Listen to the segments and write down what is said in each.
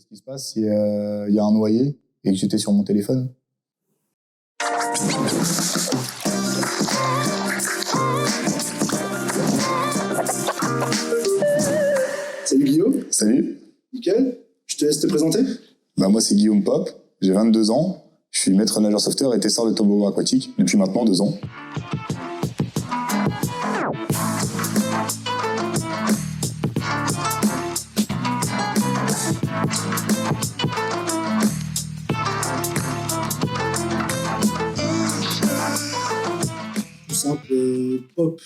Qu'est-ce qui se passe si y a un noyé et que j'étais sur mon téléphone? Salut Guillaume. Salut. Nickel. Je te laisse te présenter. Moi, c'est Guillaume Pop. J'ai 22 ans. Je suis maître nageur sauveteur et testeur de toboggan aquatique depuis maintenant 2 ans. Tout simple, Pop.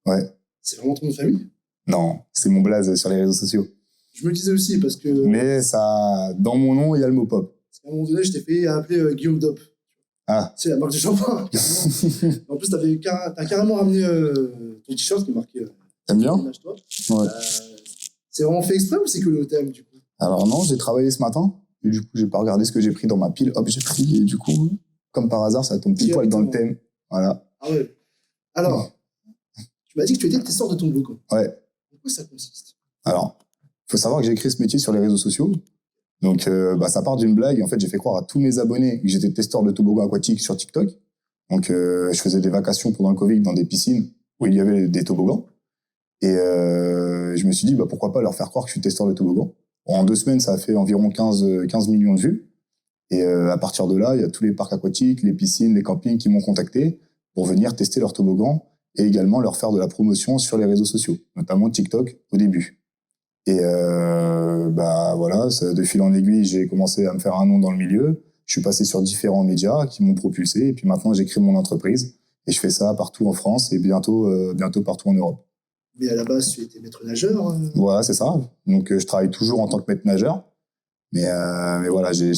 Ouais. C'est vraiment ton nom de famille? Non, c'est mon blaze sur les réseaux sociaux. Je me le disais aussi parce que... Mais ça, dans mon nom, il y a le mot Pop. À un moment donné, je t'ai fait appeler Guillaume Dop. Ah. C'est la marque de shampoing. En plus, t'as carrément ramené ton t-shirt qui est marqué... T'aimes bien? Ouais. C'est vraiment fait exprès ou c'est que le thème, du coup? Alors non, j'ai travaillé ce matin. Et du coup, j'ai pas regardé ce que j'ai pris dans ma pile. Hop, j'ai pris. Et du coup, comme par hasard, ça tombe pile poil dans le thème. Voilà. Ah ouais. Alors, tu m'as dit que tu étais testeur de toboggan. Ouais. En quoi ça consiste? Alors, faut savoir que j'ai créé ce métier sur les réseaux sociaux. Donc, ça part d'une blague. En fait, j'ai fait croire à tous mes abonnés que j'étais testeur de toboggan aquatique sur TikTok. Donc, je faisais des vacations pendant le Covid dans des piscines où il y avait des toboggans. Et je me suis dit, pourquoi pas leur faire croire que je suis testeur de toboggan. En 2 semaines, ça a fait environ 15 millions de vues. Et à partir de là, il y a tous les parcs aquatiques, les piscines, les campings qui m'ont contacté pour venir tester leur toboggan et également leur faire de la promotion sur les réseaux sociaux, notamment TikTok au début. Et voilà, de fil en aiguille, j'ai commencé à me faire un nom dans le milieu. Je suis passé sur différents médias qui m'ont propulsé. Et puis maintenant, j'ai créé mon entreprise. Et je fais ça partout en France et bientôt partout en Europe. Mais à la base, tu étais maître nageur. Voilà, c'est ça. Donc, je travaille toujours en tant que maître nageur. Mais voilà, je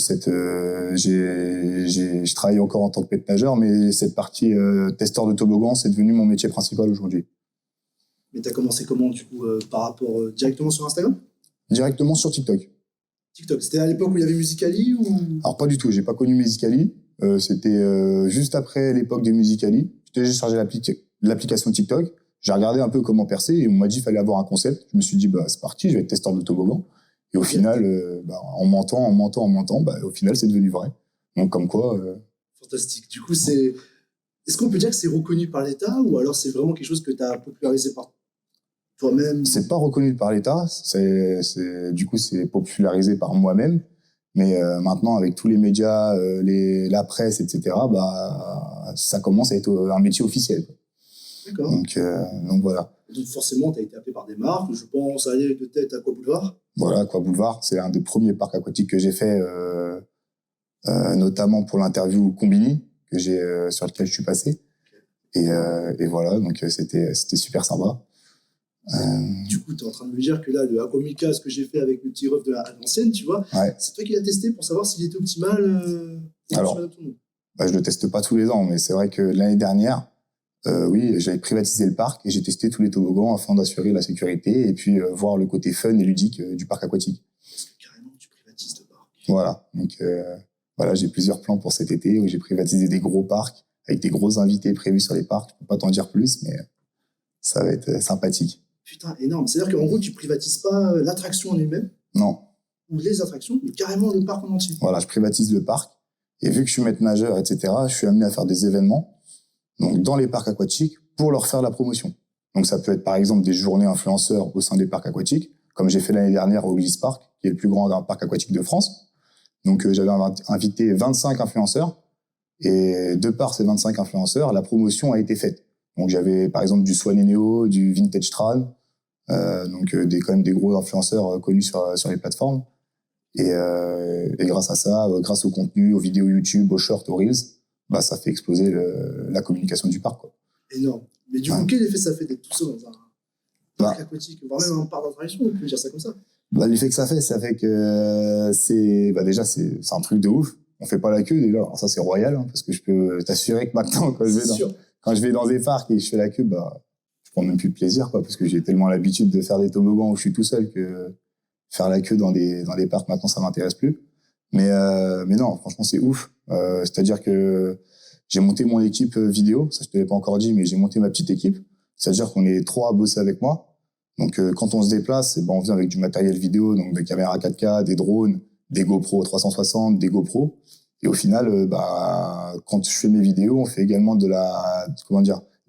travaille encore en tant que maître nageur, mais cette partie testeur de toboggan, c'est devenu mon métier principal aujourd'hui. Mais tu as commencé comment, du coup, par rapport directement sur Instagram? Directement sur TikTok. TikTok, c'était à l'époque où il y avait Musical.ly ou... Alors, pas du tout, j'ai pas connu Musical.ly. C'était juste après l'époque de Musical.ly. J'ai téléchargé l'application TikTok. J'ai regardé un peu comment percer et on m'a dit qu'il fallait avoir un concept. Je me suis dit, c'est parti, je vais être testeur de toboggan. Et au final, en mentant, au final, c'est devenu vrai. Donc, comme quoi... Fantastique. Du coup, est-ce qu'on peut dire que c'est reconnu par l'État ou alors c'est vraiment quelque chose que tu as popularisé par toi-même? C'est pas reconnu par l'État. Du coup, c'est popularisé par moi-même. Mais maintenant, avec tous les médias, la presse, etc., ça commence à être un métier officiel. D'accord. Donc voilà. Donc forcément, tu as été appelé par des marques. Je pense aller de tête à Aquaboulevard. Voilà, Aquaboulevard, c'est un des premiers parcs aquatiques que j'ai fait, notamment pour l'interview Combini sur lequel je suis passé. Et voilà, donc c'était super sympa. Du coup, tu es en train de me dire que là, le Aquamika, ce que j'ai fait avec le petit ref de l'ancienne, tu vois, c'est toi qui l'as testé pour savoir s'il était optimal. Alors, je le teste pas tous les ans, mais c'est vrai que l'année dernière, oui, j'avais privatisé le parc et j'ai testé tous les toboggans afin d'assurer la sécurité et puis voir le côté fun et ludique du parc aquatique. Parce que carrément, tu privatises le parc. Voilà, donc j'ai plusieurs plans pour cet été où j'ai privatisé des gros parcs avec des gros invités prévus sur les parcs. Je peux pas t'en dire plus, mais ça va être sympathique. Putain, énorme. C'est-à-dire qu'en gros, tu privatises pas l'attraction en elle-même? Non. Ou les attractions, mais carrément le parc en entier? Voilà, je privatise le parc et vu que je suis maître nageur, etc., je suis amené à faire des événements donc dans les parcs aquatiques pour leur faire la promotion. Donc ça peut être par exemple des journées influenceurs au sein des parcs aquatiques, comme j'ai fait l'année dernière au Gliss Park, qui est le plus grand parc aquatique de France. Donc j'avais invité 25 influenceurs et de par ces 25 influenceurs, la promotion a été faite. Donc j'avais par exemple du Swan Neo, du Vintage Tran, donc quand même des gros influenceurs connus sur les plateformes. Et grâce à ça, grâce au contenu, aux vidéos YouTube, aux shorts, aux reels, ça fait exploser la communication du parc, quoi. Énorme. Mais du coup, quel effet ça fait d'être tout seul dans un parc aquatique, voire même un parc d'attraction, on peut dire ça comme ça? L'effet que ça fait que déjà, c'est un truc de ouf. On fait pas la queue, déjà. Alors ça, c'est royal, hein, parce que je peux t'assurer que maintenant, quand je vais dans des parcs et que je fais la queue, je prends même plus de plaisir, quoi, parce que j'ai tellement l'habitude de faire des toboggans où je suis tout seul que faire la queue dans des parcs, maintenant, ça m'intéresse plus. Mais non, franchement, c'est ouf. C'est-à-dire que j'ai monté mon équipe vidéo. Ça, je te l'ai pas encore dit, mais j'ai monté ma petite équipe. C'est-à-dire qu'on est 3 à bosser avec moi. Donc, quand on se déplace, on vient avec du matériel vidéo, donc des caméras 4K, des drones, des GoPro 360, des GoPro. Et au final, quand je fais mes vidéos, on fait également des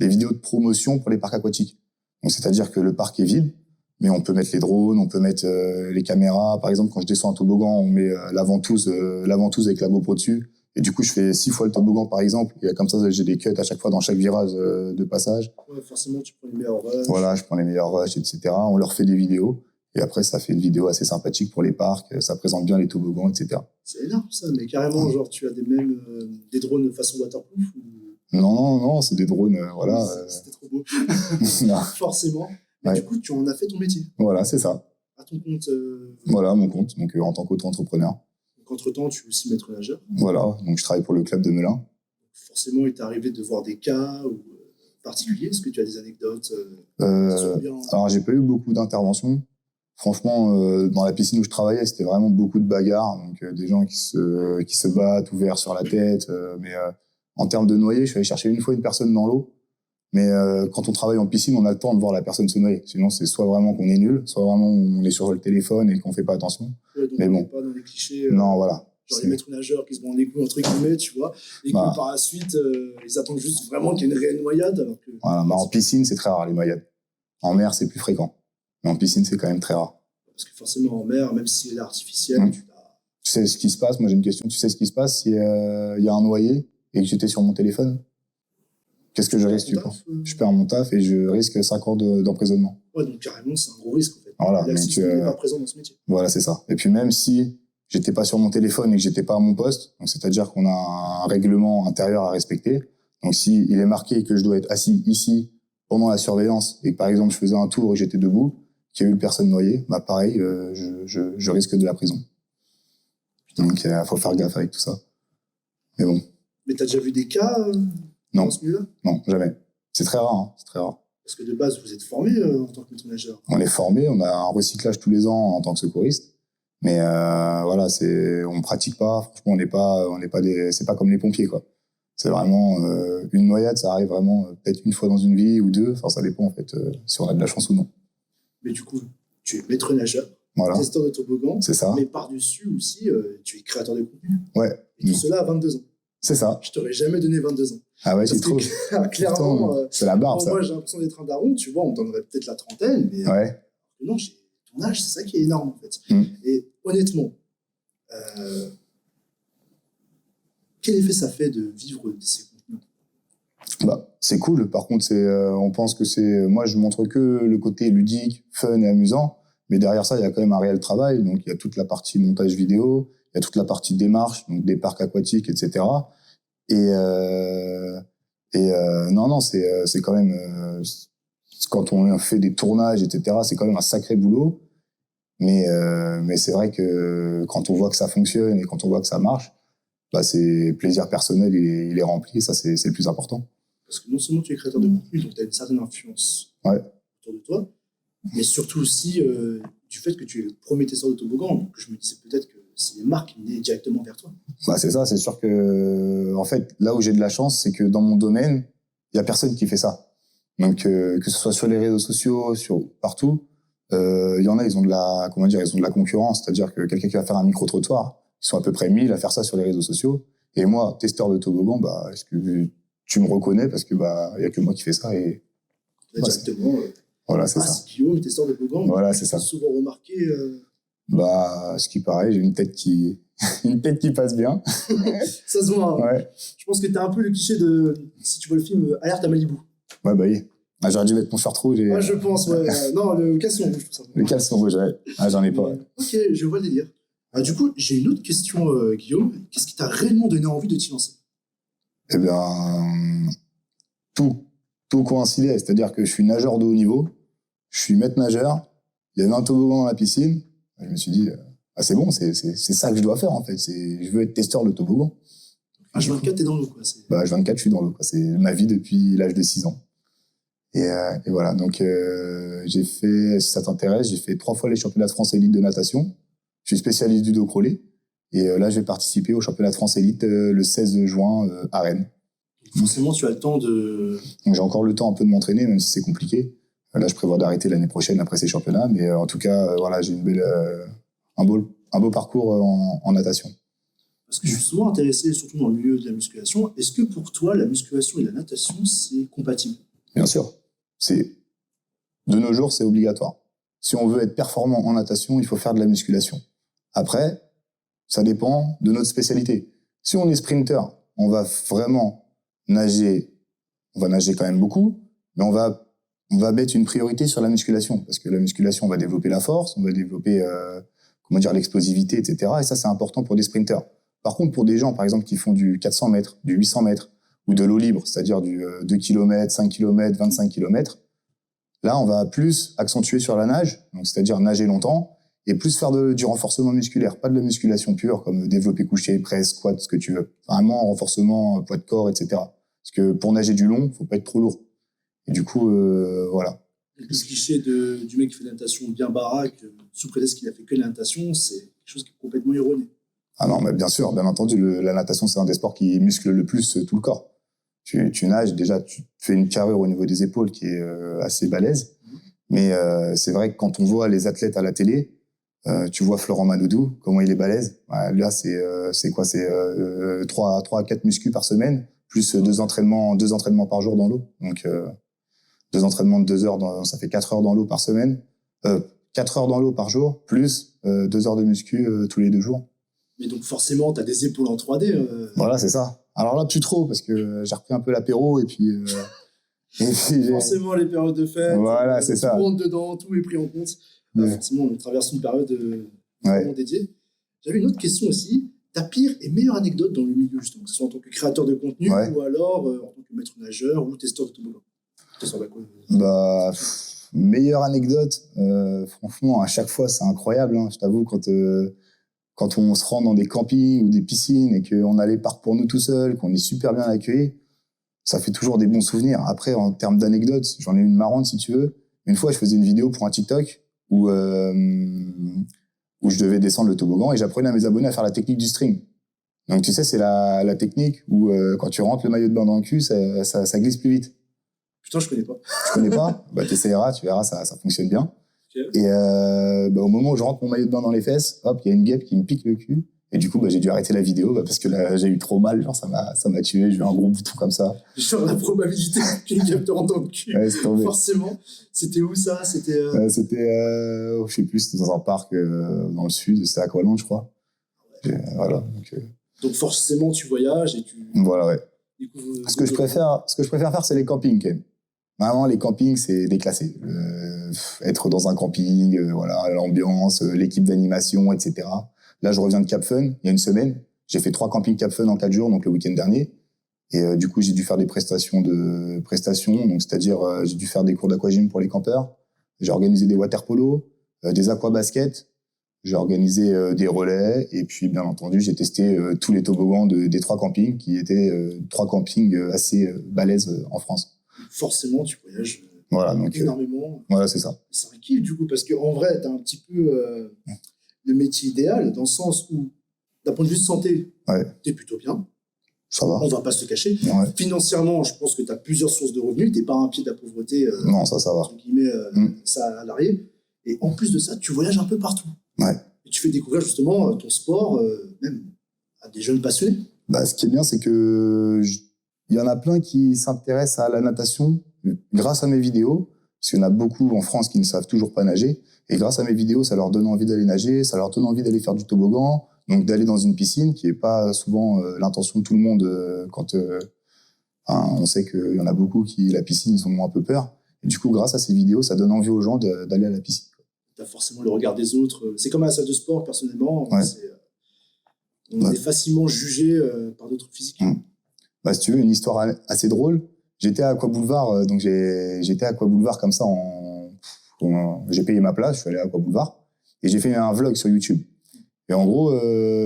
vidéos de promotion pour les parcs aquatiques. Donc, c'est-à-dire que le parc est vide, mais on peut mettre les drones, on peut mettre les caméras. Par exemple, quand je descends un toboggan, on met la ventouse avec la GoPro dessus. Et du coup, je fais 6 fois le toboggan, par exemple. Et comme ça, j'ai des cuts à chaque fois dans chaque virage de passage. Ouais, forcément, tu prends les meilleurs rushs. Voilà, je prends les meilleurs rushs, etc. On leur fait des vidéos. Et après, ça fait une vidéo assez sympathique pour les parcs. Ça présente bien les toboggans, etc. C'est énorme, ça. Mais carrément, genre, tu as des drones façon waterproof ou... Non, c'est des drones, voilà. C'était trop beau. Forcément. Mais ouais. Du coup, tu en as fait ton métier. Voilà, c'est ça. À ton compte. Voilà, mon compte. Donc, en tant qu'auto-entrepreneur. Donc, entre-temps, tu es aussi maître nageur. Voilà. Donc, je travaille pour le club de Melun. Forcément, il t'est arrivé de voir des cas particuliers. Est-ce que tu as des anecdotes Alors, j'ai pas eu beaucoup d'interventions. Franchement, dans la piscine où je travaillais, c'était vraiment beaucoup de bagarres. Donc, des gens qui se battent ouverts sur la tête. Mais en termes de noyer, je suis allé chercher une fois une personne dans l'eau. Mais quand on travaille en piscine, on a le temps de voir la personne se noyer. Sinon, c'est soit vraiment qu'on est nul, soit vraiment on est sur le téléphone et qu'on fait pas attention. Ouais, donc mais bon. On n'est pas dans les clichés. Non, voilà. Genre les maîtres nageurs qui se bandent les couilles, entre guillemets, tu vois. Et que par la suite, ils attendent juste vraiment qu'il y ait une réelle noyade. Alors que... Voilà, en piscine, c'est très rare, les noyades. En mer, c'est plus fréquent. Mais en piscine, c'est quand même très rare. Parce que forcément, en mer, même si elle est artificielle, tu sais ce qui se passe. Moi, j'ai une question. Tu sais ce qui se passe si y a un noyé et que j'étais sur mon téléphone? Qu'est-ce que je risque, tu penses? Je perds mon taf et je risque 5 ans d'emprisonnement. Ouais, donc carrément, c'est un gros risque, en fait. Voilà, l'accident n'est pas présent dans ce métier. Voilà, c'est ça. Et puis même si j'étais pas sur mon téléphone et que j'étais pas à mon poste, donc c'est-à-dire qu'on a un règlement intérieur à respecter. Donc si il est marqué que je dois être assis ici pendant la surveillance et que par exemple je faisais un tour et j'étais debout, qu'il y a eu une personne noyée, bah pareil, je risque de la prison. Putain. Donc faut faire gaffe avec tout ça. Mais bon. Mais t'as déjà vu des cas non. dans ce milieu-là? Non, jamais. C'est très rare, hein. C'est très rare. Parce que de base, vous êtes formé en tant que maître nageur. On est formé, on a un recyclage tous les ans en tant que secouriste. Mais voilà, on pratique pas. Franchement, on n'est pas c'est pas comme les pompiers, quoi. C'est vraiment une noyade, ça arrive vraiment peut-être une fois dans une vie ou deux. Enfin, ça dépend en fait si on a de la chance ou non. Mais du coup, tu es maître nageur, voilà. testeur de toboggan. C'est ça. Mais par-dessus aussi, tu es créateur de contenu. Ouais. Et tout cela à 22 ans. C'est ça. Je t'aurais jamais donné 22 ans. Ah ouais, c'est trop. Clairement, c'est la barbe, ça. Moi, j'ai l'impression d'être un daron, tu vois, on me donnerait peut-être la trentaine, mais ouais. Non, j'ai ton âge, c'est ça qui est énorme, en fait. Et honnêtement, quel effet ça fait de vivre de ces contenus? Bah, c'est cool. Par contre, on pense que moi, je montre que le côté ludique, fun et amusant. Mais derrière ça, il y a quand même un réel travail. Donc, il y a toute la partie montage vidéo, il y a toute la partie démarche, donc des parcs aquatiques, etc. Non, c'est quand même, quand on fait des tournages, etc., c'est quand même un sacré boulot. Mais c'est vrai que quand on voit que ça fonctionne et quand on voit que ça marche, bah, c'est plaisir personnel, il est rempli, et ça, c'est le plus important. Parce que non seulement tu es créateur de contenu, donc tu as une certaine influence autour de toi, mais surtout aussi du fait que tu es le premier testeur de toboggan. Donc je me disais peut-être que c'est les marques qui venaient directement vers toi. Bah, c'est ça, c'est sûr que, en fait, là où j'ai de la chance, c'est que dans mon domaine, il y a personne qui fait ça. Donc, que ce soit sur les réseaux sociaux, partout, il y en a, ils ont de la concurrence. C'est-à-dire que quelqu'un qui va faire un micro-trottoir, ils sont à peu près 1000 à faire ça sur les réseaux sociaux. Et moi, testeur de toboggan, bah, est-ce que tu me reconnais? Parce que, bah, il y a que moi qui fais ça et. Directement. Voilà, c'est ça. C'est Guillaume, testeur de toboggan. Voilà, c'est ça. Souvent remarqué. Bah, ce qui paraît, j'ai une tête qui passe bien. Ça se voit. Hein. Ouais. Je pense que t'es un peu le cliché de, si tu vois le film Alerte à Malibu. Ouais, bah oui. Ah, j'aurais dû mettre mon short rouge. Je pense, ouais. Non, le caleçon rouge, tout ça. Le caleçon rouge, ouais. Ah, j'en ai pas. Ouais. Ok, je vois le délire. Du coup, j'ai une autre question, Guillaume. Qu'est-ce qui t'a réellement donné envie de t'y lancer? Eh bien, tout coïncidait. C'est-à-dire que je suis nageur de haut niveau, je suis maître nageur, il y avait un toboggan dans la piscine. Je me suis dit, c'est bon, c'est ça que je dois faire, en fait. Je veux être testeur de toboggan. H24, t'es dans l'eau, quoi. Bah, H24, je suis dans l'eau, quoi. C'est ma vie depuis l'âge de 6 ans. Et voilà. Donc, j'ai fait, si ça t'intéresse, j'ai fait 3 fois les championnats de France élite de natation. Je suis spécialiste du dos crawlé. Et là, je vais participer au championnat de France élite le 16 juin à Rennes. Forcément, tu as le temps de... Donc, j'ai encore le temps un peu de m'entraîner, même si c'est compliqué. Là, je prévois d'arrêter l'année prochaine après ces championnats. Mais en tout cas, voilà, j'ai un un beau parcours en natation. Parce que je suis souvent intéressé, surtout dans le milieu de la musculation. Est-ce que pour toi, la musculation et la natation, c'est compatible? Bien sûr. De nos jours, c'est obligatoire. Si on veut être performant en natation, il faut faire de la musculation. Après, ça dépend de notre spécialité. Si on est sprinter, on va vraiment nager. On va nager quand même beaucoup, mais on va mettre une priorité sur la musculation. Parce que la musculation, on va développer la force, on va développer l'explosivité, etc. Et ça, c'est important pour des sprinters. Par contre, pour des gens, par exemple, qui font du 400 mètres, du 800 mètres, ou de l'eau libre, c'est-à-dire du 2 km, 5 km, 25 km, là, on va plus accentuer sur la nage, donc c'est-à-dire nager longtemps, et plus faire du renforcement musculaire, pas de la musculation pure, comme développer couché, presse, squat, ce que tu veux. Vraiment, renforcement, poids de corps, etc. Parce que pour nager du long, faut pas être trop lourd. Et du coup, voilà. Le cliché du mec qui fait de la natation bien baraque, sous prétexte qu'il a fait que de la natation, c'est quelque chose qui est complètement erroné. Ah non, mais bien sûr, bien entendu, la natation, c'est un des sports qui muscle le plus tout le corps. Tu nages, déjà, tu fais une carrure au niveau des épaules qui est assez balèze. Mais c'est vrai que quand on voit les athlètes à la télé, tu vois Florent Manoudou, comment il est balèze. Là, c'est quoi? C'est 3 à 4 muscu par semaine, plus 2 entraînements par jour dans l'eau. Donc, 2 entraînements de 2 heures, ça fait 4 heures dans l'eau par semaine. 4 heures dans l'eau par jour, plus 2 heures de muscu tous les 2 jours. Mais donc forcément, tu as des épaules en 3D. Voilà, c'est ça. Alors là, plus trop, parce que j'ai repris un peu l'apéro et puis forcément, les périodes de fête. Voilà, c'est ça. Tout rentre dedans, tout est pris en compte. Forcément, on traverse une période vraiment dédiée. J'avais une autre question aussi. Ta pire et meilleure anecdote dans le milieu, justement, que ce soit en tant que créateur de contenu ou alors en tant que maître nageur ou testeur de toboggan. Testeur quoi meilleure anecdote, franchement, à chaque fois, c'est incroyable. Hein, je t'avoue, quand on se rend dans des campings ou des piscines et qu'on a les parcs pour nous tout seuls, qu'on est super bien accueillis, ça fait toujours des bons souvenirs. Après, en termes d'anecdotes, j'en ai une marrante si tu veux. Une fois, je faisais une vidéo pour un TikTok où je devais descendre le toboggan et j'apprenais à mes abonnés à faire la technique du string. Donc tu sais, c'est la technique où quand tu rentres le maillot de bain dans le cul, ça glisse plus vite. Putain, je connais pas. Tu connais pas? Bah t'essaieras, tu verras, ça fonctionne bien. Okay. Et au moment où je rentre mon maillot de bain dans les fesses, hop, il y a une guêpe qui me pique le cul. Et du coup, j'ai dû arrêter la vidéo parce que là, j'ai eu trop mal. Genre, ça m'a tué. J'ai eu un gros bouton comme ça. Sur la probabilité qu'une guêpe te rentre dans le cul. Ouais, c'est tombé. Forcément. C'était où ça? C'était. Je sais plus. C'était dans un parc dans le sud. C'était à Aqualand, je crois. Ouais. Voilà. Donc forcément, tu voyages et tu. Voilà, ouais. Ce que je préfère faire, c'est les campings, quand même. Vraiment, les campings, c'est déclassé. Être dans un camping, voilà, l'ambiance, l'équipe d'animation, etc. Là, je reviens de Cap Fun, il y a une semaine. J'ai fait 3 campings Cap Fun en 4 jours, donc le week-end dernier. Et du coup, j'ai dû faire des prestations, donc c'est-à-dire j'ai dû faire des cours d'aquagym pour les campeurs. J'ai organisé des water polo, des aquabaskets. J'ai organisé des relais. Et puis, bien entendu, j'ai testé tous les toboggans des 3 campings, qui étaient 3 campings assez balèzes en France. Forcément, tu voyages donc, énormément. Voilà, c'est ça. C'est un kiff, du coup, parce qu'en vrai, tu as un petit peu le métier idéal, dans le sens où, d'un point de vue de santé, tu es plutôt bien. Ça va. On va pas se le cacher. Ouais. Financièrement, je pense que tu as plusieurs sources de revenus. Tu n'es pas à un pied de la pauvreté. Non, ça va. Entre guillemets, ça à l'arrière. Et en plus de ça, tu voyages un peu partout. Ouais. Et tu fais découvrir justement ton sport, même à des jeunes passionnés. Ce qui est bien, c'est que il y en a plein qui s'intéressent à la natation grâce à mes vidéos, parce qu'il y en a beaucoup en France qui ne savent toujours pas nager. Et grâce à mes vidéos, ça leur donne envie d'aller nager, ça leur donne envie d'aller faire du toboggan, donc d'aller dans une piscine, qui est pas souvent l'intention de tout le monde quand on sait qu'il y en a beaucoup qui, la piscine, ils ont un peu peur. Et du coup, grâce à ces vidéos, ça donne envie aux gens d'aller à la piscine. Tu as forcément le regard des autres. C'est comme à la salle de sport, personnellement. Ouais. On est facilement jugé par d'autres physiques. Si tu veux, une histoire assez drôle. J'étais à Aqua Boulevard, donc j'étais à Aqua Boulevard comme ça, j'ai payé ma place, je suis allé à Aqua Boulevard, et j'ai fait un vlog sur YouTube. Et en gros,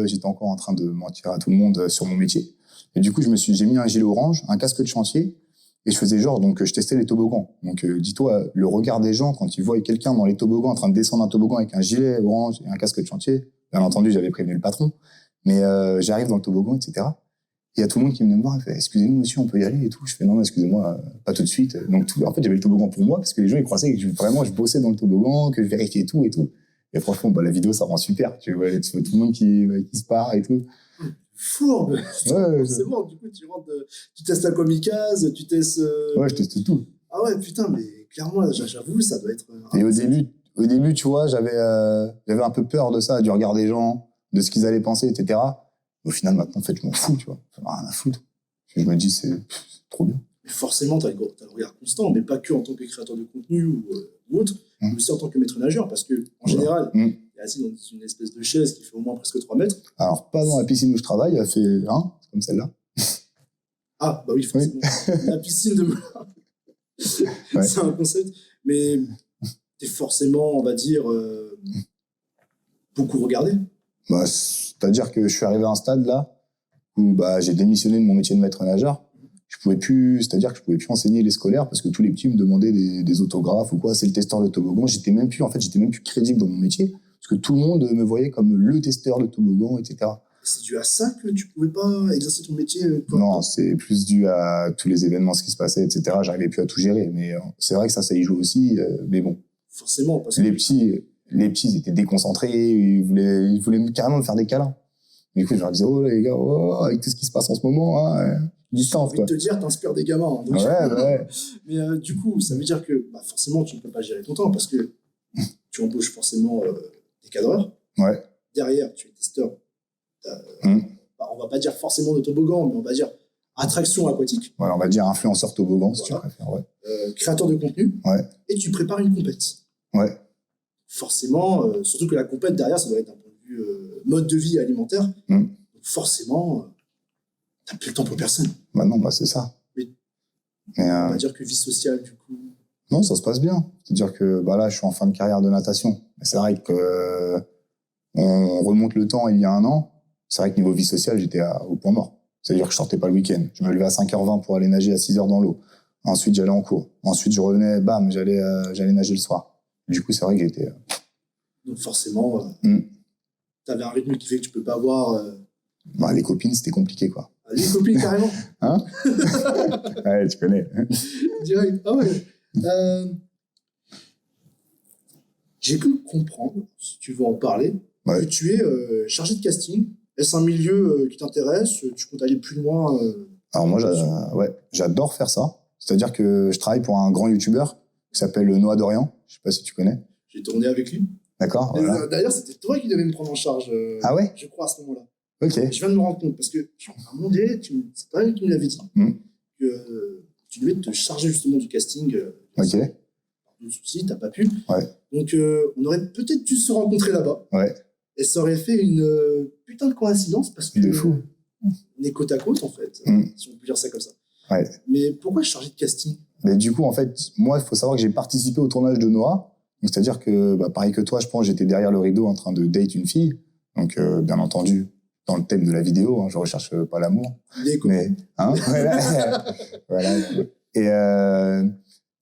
j'étais encore en train de mentir à tout le monde sur mon métier. Et du coup, j'ai mis un gilet orange, un casque de chantier, et je faisais genre, donc je testais les toboggans. Donc dis-toi, le regard des gens, quand ils voient quelqu'un dans les toboggans en train de descendre un toboggan avec un gilet orange et un casque de chantier, bien entendu, j'avais prévenu le patron, mais j'arrive dans le toboggan, etc. Il y a tout le monde qui venait me voir et fait « Excusez-nous, monsieur, on peut y aller ?» et tout. Je fais « Non, excusez-moi, pas tout de suite. » Donc, en fait, j'avais le toboggan pour moi parce que les gens, ils croyaient que je bossais dans le toboggan, que je vérifiais tout et tout. Et franchement, bah, la vidéo, ça rend super. Tu vois tout le monde qui se part et tout. Fourbe. C'est bon, du coup, tu testes la kamikaze, tu testes... Ouais, je teste tout. Ah ouais, putain, mais clairement, j'avoue, ça doit être... Et au début, tu vois, j'avais un peu peur de ça, du regard des gens, de ce qu'ils allaient penser, etc. Au final, maintenant, en fait, je m'en fous, tu vois. J'en ai rien à foutre. Je me dis, c'est trop bien. Mais forcément, t'as le regard constant, mais pas que en tant que créateur de contenu ou autre, mais aussi en tant que maître nageur, parce que en général, il est assis dans une espèce de chaise qui fait au moins presque 3 mètres. Alors, pas dans la piscine où je travaille, elle fait 1, comme celle-là. Ah, bah oui, forcément. La piscine de c'est un concept, mais t'es forcément, on va dire, beaucoup regardé. Bah, c'est-à-dire que je suis arrivé à un stade là où bah, j'ai démissionné de mon métier de maître nageur. C'est-à-dire que je pouvais plus enseigner les scolaires parce que tous les petits me demandaient des autographes ou quoi. C'est le testeur de toboggan. J'étais même plus crédible dans mon métier parce que tout le monde me voyait comme le testeur de toboggan, etc. C'est dû à ça que tu pouvais pas exercer ton métier? Non, c'est plus dû à tous les événements, ce qui se passait, etc. J'arrivais plus à tout gérer. Mais c'est vrai que ça y joue aussi. Mais bon. Forcément. Parce que les petits, ils étaient déconcentrés. Ils voulaient carrément me faire des câlins. Du coup, je leur disais, oh les gars, avec tout ce qui se passe en ce moment, distance. J'ai envie de te dire, t'inspires des gamins. Donc... Ouais. Mais du coup, ça veut dire que forcément, tu ne peux pas gérer ton temps parce que tu embauches forcément des cadreurs. Ouais. Derrière, tu es testeur. On va pas dire forcément de toboggan, mais on va dire attraction aquatique. Ouais, on va dire influenceur toboggan, si tu préfères. Ouais. Créateur de contenu. Ouais. Et tu prépares une compète. Ouais. Forcément, surtout que la compète derrière, ça doit être d'un point de vue mode de vie alimentaire. Donc forcément, t'as plus le temps pour personne. Bah non, c'est ça. Mais on va dire que vie sociale, du coup. Non, ça se passe bien. C'est-à-dire que là, je suis en fin de carrière de natation. Mais c'est vrai que on remonte le temps il y a 1 an. C'est vrai que niveau vie sociale, j'étais au point mort. C'est-à-dire que je sortais pas le week-end. Je me levais à 5h20 pour aller nager à 6h dans l'eau. Ensuite, j'allais en cours. Ensuite, je revenais, bam, j'allais nager le soir. Du coup, c'est vrai que j'étais... Donc forcément, t'avais un rythme qui fait que tu peux pas avoir... les copines, c'était compliqué, quoi. Les copines, carrément. Hein? Ouais, tu connais. Direct. Ah ouais. J'ai pu comprendre, si tu veux en parler, que tu es chargé de casting. Est-ce un milieu qui t'intéresse? Tu comptes aller plus loin? Alors moi, j'adore faire ça. C'est-à-dire que je travaille pour un grand youtubeur qui s'appelle Noah Dorian. Je sais pas si tu connais. J'ai tourné avec lui. D'accord. Voilà. D'ailleurs, c'était toi qui devais me prendre en charge. Ah ouais? Je crois à ce moment-là. Ok. Je viens de me rendre compte parce que, à un moment donné, c'est pas lui qui me l'avait dit, que tu devais te charger justement du casting. Ok. De soucis, t'as pas pu. Ouais. Donc, on aurait peut-être dû se rencontrer là-bas. Ouais. Et ça aurait fait une putain de coïncidence parce que de fou. On est côte à côte, en fait, si on peut dire ça comme ça. Ouais. Mais pourquoi chargé de casting? Mais du coup, en fait, moi, il faut savoir que j'ai participé au tournage de Noah. C'est-à-dire que, pareil que toi, je pense, j'étais derrière le rideau en train de date une fille. Donc, bien entendu, dans le thème de la vidéo, je recherche pas l'amour. Mais, voilà.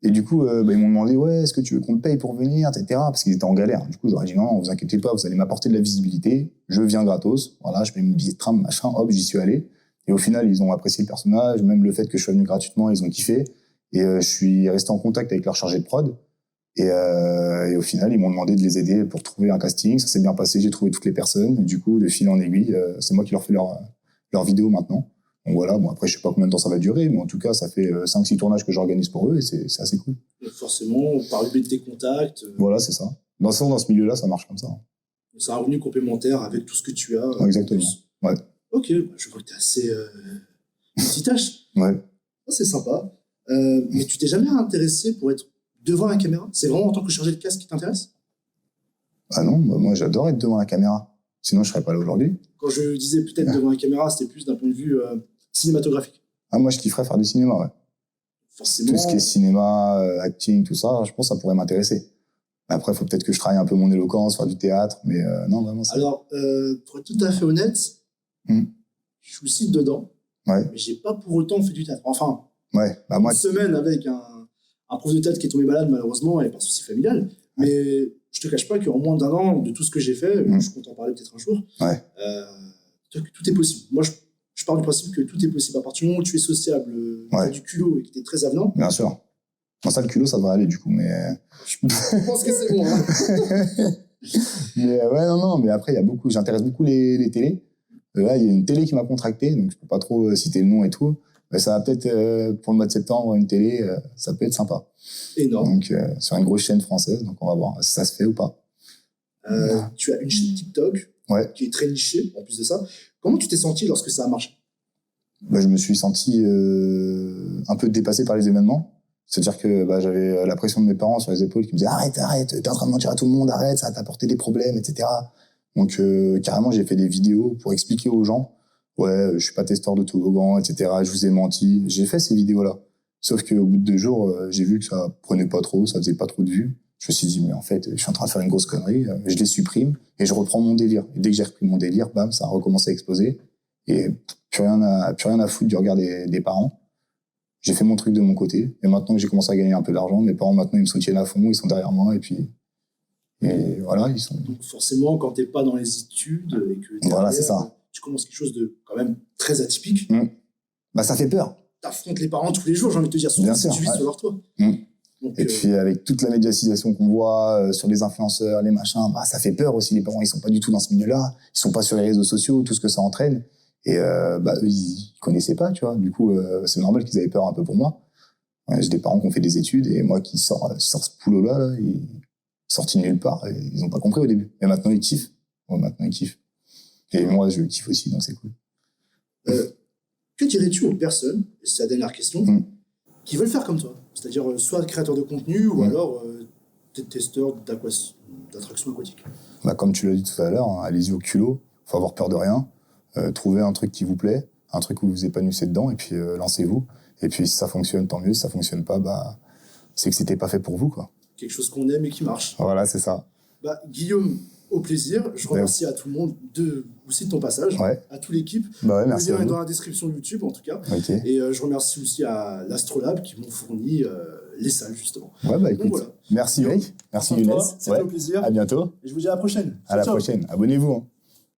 Et du coup, ils m'ont demandé, est-ce que tu veux qu'on te paye pour venir, etc. Parce qu'ils étaient en galère. Du coup, j'aurais dit, non, vous inquiétez pas, vous allez m'apporter de la visibilité. Je viens gratos. Voilà, je mets une billet de tram, machin, hop, j'y suis allé. Et au final, ils ont apprécié le personnage, même le fait que je sois venu gratuitement, ils ont kiffé. Et je suis resté en contact avec leur chargé de prod. Et au final, ils m'ont demandé de les aider pour trouver un casting. Ça s'est bien passé, j'ai trouvé toutes les personnes. Et du coup, de fil en aiguille, c'est moi qui leur fais leur vidéo maintenant. Donc voilà, après, je sais pas combien de temps ça va durer, mais en tout cas, ça fait 5-6 tournages que j'organise pour eux et c'est assez cool. Donc forcément, par le biais de tes contacts. Voilà, c'est ça. Dans ce milieu-là, ça marche comme ça. Donc c'est un revenu complémentaire avec tout ce que tu as. Exactement. Ouais. Ok, je vois que t'es assez multitâche. Ouais. Ça, c'est sympa. Mais tu t'es jamais intéressé pour être devant la caméra? C'est vraiment en tant que chargé de casque qui t'intéresse? Ah non, moi j'adore être devant la caméra. Sinon, je serais pas là aujourd'hui. Quand je disais peut-être devant la caméra, c'était plus d'un point de vue cinématographique. Ah, moi je kifferais faire du cinéma, ouais. Forcément. Tout ce qui est cinéma, acting, tout ça, je pense que ça pourrait m'intéresser. Après, il faut peut-être que je travaille un peu mon éloquence, faire du théâtre, mais non, vraiment ça. Alors, pour être tout à fait honnête, je suis aussi dedans, mais j'ai pas pour autant fait du théâtre. Enfin, moi, une semaine avec un prof de théâtre qui est tombé malade malheureusement et par souci familial, mais je te cache pas qu'en moins d'1 an, de tout ce que j'ai fait, je compte en parler peut-être un jour, tout est possible. Moi, je pars du principe que tout est possible à partir du moment où tu es sociable, tu as du culot et que tu es très avenant. Bien sûr. Bon, ça, le culot, ça devrait aller du coup, mais... Je pense que c'est bon. Hein. Mais ouais, non, mais après, j'intéresse beaucoup les télés. Là, il y a une télé qui m'a contracté, donc je peux pas trop citer le nom et tout. Mais ça va peut-être, pour le mois de septembre, une télé, ça peut être sympa. Énorme. Donc, sur une grosse chaîne française, donc on va voir si ça se fait ou pas. Tu as une chaîne TikTok qui est très nichée, en plus de ça. Comment tu t'es senti lorsque ça a marché? Je me suis senti un peu dépassé par les événements. C'est-à-dire que j'avais la pression de mes parents sur les épaules qui me disaient « Arrête, t'es en train de mentir à tout le monde, arrête, ça va t'apporter des problèmes, etc. » Donc, carrément, j'ai fait des vidéos pour expliquer aux gens « Ouais, je suis pas testeur de toboggan, etc. Je vous ai menti. » J'ai fait ces vidéos-là. Sauf qu'au bout de 2 jours, j'ai vu que ça prenait pas trop, ça faisait pas trop de vues. Je me suis dit « Mais en fait, je suis en train de faire une grosse connerie. » Je les supprime et je reprends mon délire. Et dès que j'ai repris mon délire, bam, ça a recommencé à exploser. Et plus rien à foutre du regard des parents. J'ai fait mon truc de mon côté. Et maintenant que j'ai commencé à gagner un peu d'argent, mes parents, maintenant, ils me soutiennent à fond, ils sont derrière moi. Et voilà, ils sont... Donc forcément, quand t'es pas dans les études et que voilà, c'est ça. Tu commences quelque chose de quand même très atypique. Ça fait peur. T'affrontes les parents tous les jours, j'ai envie de te dire, surtout si tu vis sur leur toit. Donc, et puis avec toute la médiatisation qu'on voit sur les influenceurs, les machins, ça fait peur aussi. Les parents, ils sont pas du tout dans ce milieu-là. Ils sont pas sur les réseaux sociaux, tout ce que ça entraîne. Et eux, ils connaissaient pas, tu vois. Du coup, c'est normal qu'ils avaient peur un peu pour moi. J'ai des parents qui ont fait des études et moi qui sors ce boulot-là, ils sortis nulle part. Et ils ont pas compris au début. Et maintenant, ils kiffent. Maintenant, ils kiffent. Et moi, je kiffe aussi, donc c'est cool. Que dirais-tu aux personnes, et c'est la dernière question, qui veulent faire comme toi? C'est-à-dire soit créateur de contenu ou alors testeur d'attractions aquatiques. Comme tu l'as dit tout à l'heure, allez-y au culot. Faut avoir peur de rien. Trouvez un truc qui vous plaît, un truc où vous vous épanouissez dedans, et puis lancez-vous. Et puis si ça fonctionne, tant mieux. Si ça fonctionne pas, c'est que c'était pas fait pour vous, quoi. Quelque chose qu'on aime et qui marche. Voilà, c'est ça. Guillaume, au plaisir. Je remercie à tout le monde aussi de ton passage, à toute l'équipe. Merci. Le lien est dans la description YouTube, en tout cas. Okay. Et je remercie aussi à l'Astrolabe qui m'ont fourni les salles, justement. Écoute, voilà. Merci, Eric. Merci, Younes. C'était un plaisir. À bientôt. Et je vous dis à la prochaine. À la prochaine. Abonnez-vous.